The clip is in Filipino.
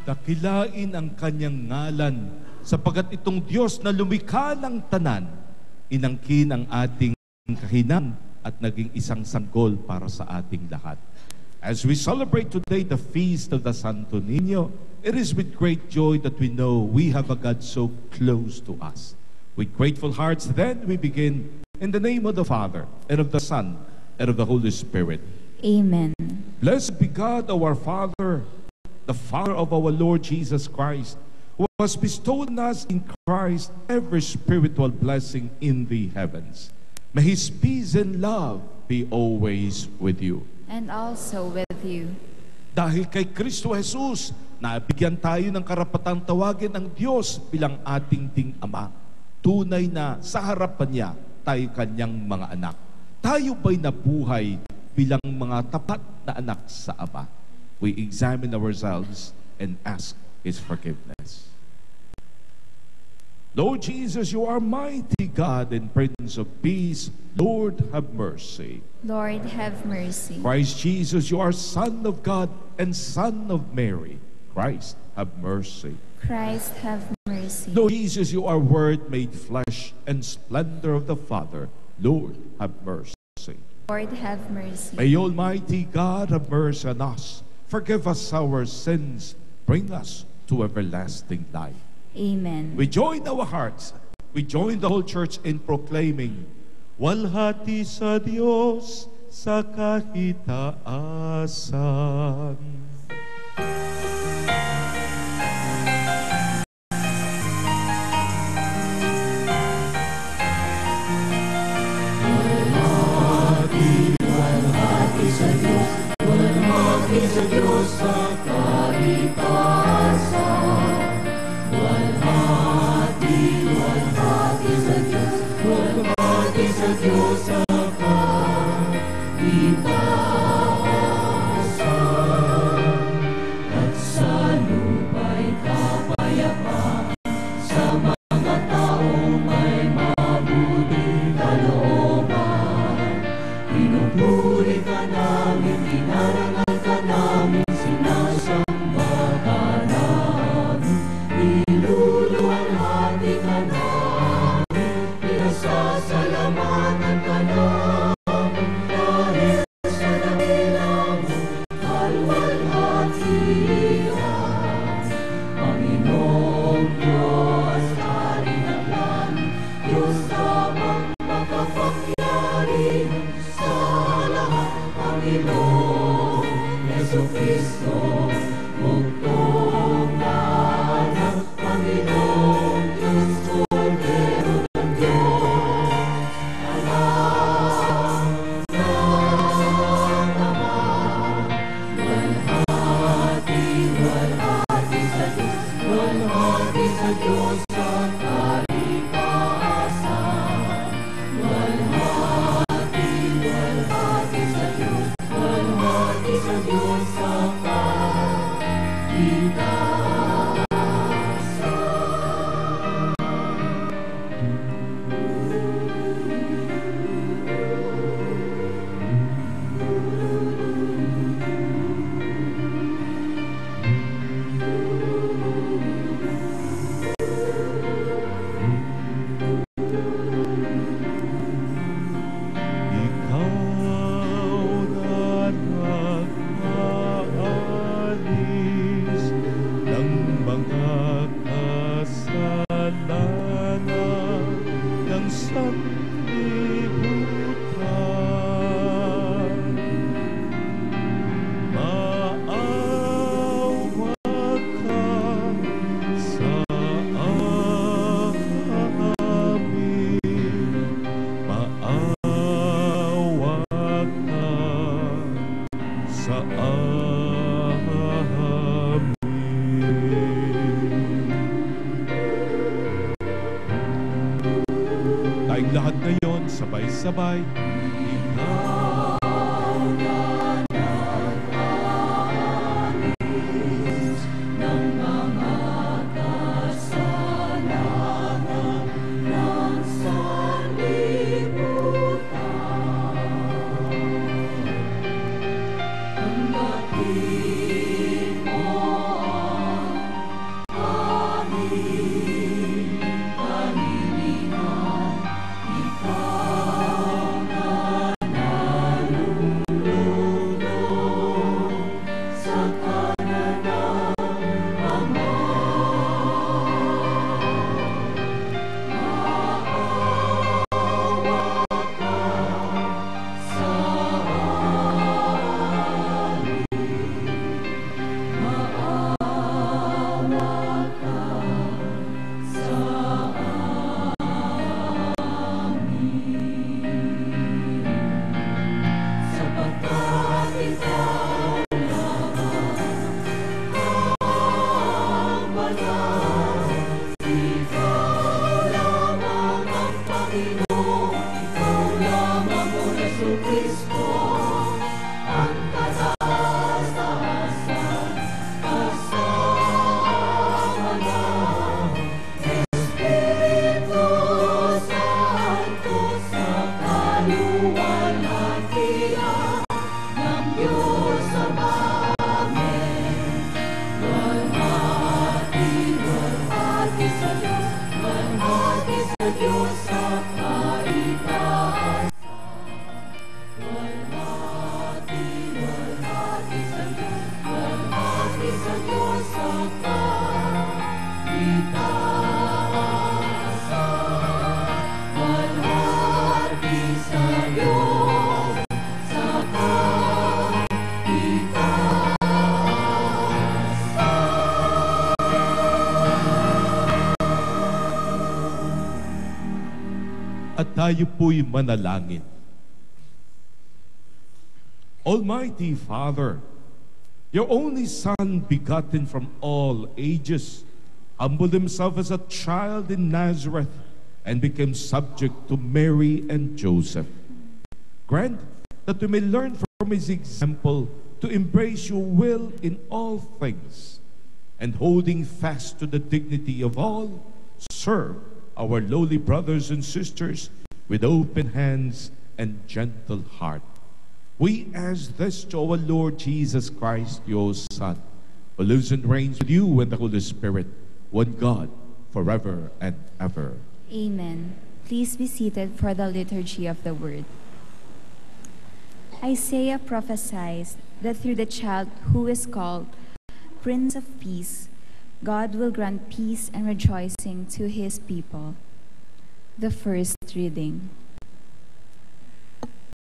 Dakilain ang kanyang ngalan, sapagat itong Diyos na lumikha ng tanan, inangkin ang ating kahinang at naging isang sanggol para sa ating lahat. As we celebrate today the feast of the Santo Niño, it is with great joy that we know we have a God so close to us. With grateful hearts, then, we begin in the name of the Father, and of the Son, and of the Holy Spirit. Amen. Blessed be God, our Father, the Father of our Lord Jesus Christ, who has bestowed on us in Christ every spiritual blessing in the heavens. May His peace and love be always with you. And also with you. Dahil kay Kristo Jesus, nabigyan tayo ng karapatang tawagin ang Diyos bilang ating ding Ama. Tunay na sa harapan niya tayo kanyang mga anak. Tayo ba'y nabuhay bilang mga tapat na anak sa Ama? We examine ourselves and ask His forgiveness. Lord Jesus, you are mighty God and Prince of Peace. Lord, have mercy. Lord, have mercy. Christ Jesus, you are Son of God and Son of Mary. Christ, have mercy. Christ, have mercy. Lord Jesus, you are Word made flesh and splendor of the Father. Lord, have mercy. Lord, have mercy. May Almighty God have mercy on us. Forgive us our sins. Bring us to everlasting life. Amen. We join our hearts. We join the whole church in proclaiming, walhati sa Diyos sa kahitaasan. Walhati sa Diyos, walhati sa Diyos sa kahitaasan. Walhati sa Diyos, walhati sa Diyos sa kahitaasan. At sa lupa'y kapayapaan sa mga taong may mabuting kalooban. Pinupuri ka namin, inarangal ka namin, sinasamba ka namin, niluluwalhati ka namin, pinasasalamatan ka namin, dahil sa dakila mo, kalwalhatian. Panginoong Diyos, Hari ng langit, Diyos lamang makapangyarihan sa lahat. Panginoong Jesucristo, bugtong na anak. Panginoong Diyos, Kordero ng Diyos, anak ng Ama. Walhati sa Diyos, walhati sa Diyos sa kahitaasan. Walhati sa Diyos, walhati sa Diyos sa kahitaasan. Ikaw na nag-aalis ng mga kasalanan ng sanlibutan. Maawa ka sa amin. Maawa ka sa amin. Tayong lahat ngayon, sabay-sabay. Ikaw na nag-aalis ng mga kasalanan ng sanlibutan. Tanggapin mo ang sa Diyos sa kaitaasan. Walhati sa Diyos, walhati sa Diyos sa kaitaasan. Walhati sa Diyos sa kaitaasan. At tayo po'y manalangin. Almighty Father, your only Son, begotten from all ages, humbled himself as a child in Nazareth and became subject to Mary and Joseph. Grant that we may learn from his example to embrace your will in all things, and holding fast to the dignity of all, serve our lowly brothers and sisters with open hands and gentle heart. We ask this to our Lord Jesus Christ, your Son, who lives and reigns with you and the Holy Spirit, one God, forever and ever. Amen. Please be seated for the liturgy of the word. Isaiah prophesies that through the child who is called Prince of Peace, God will grant peace and rejoicing to his people. The first reading.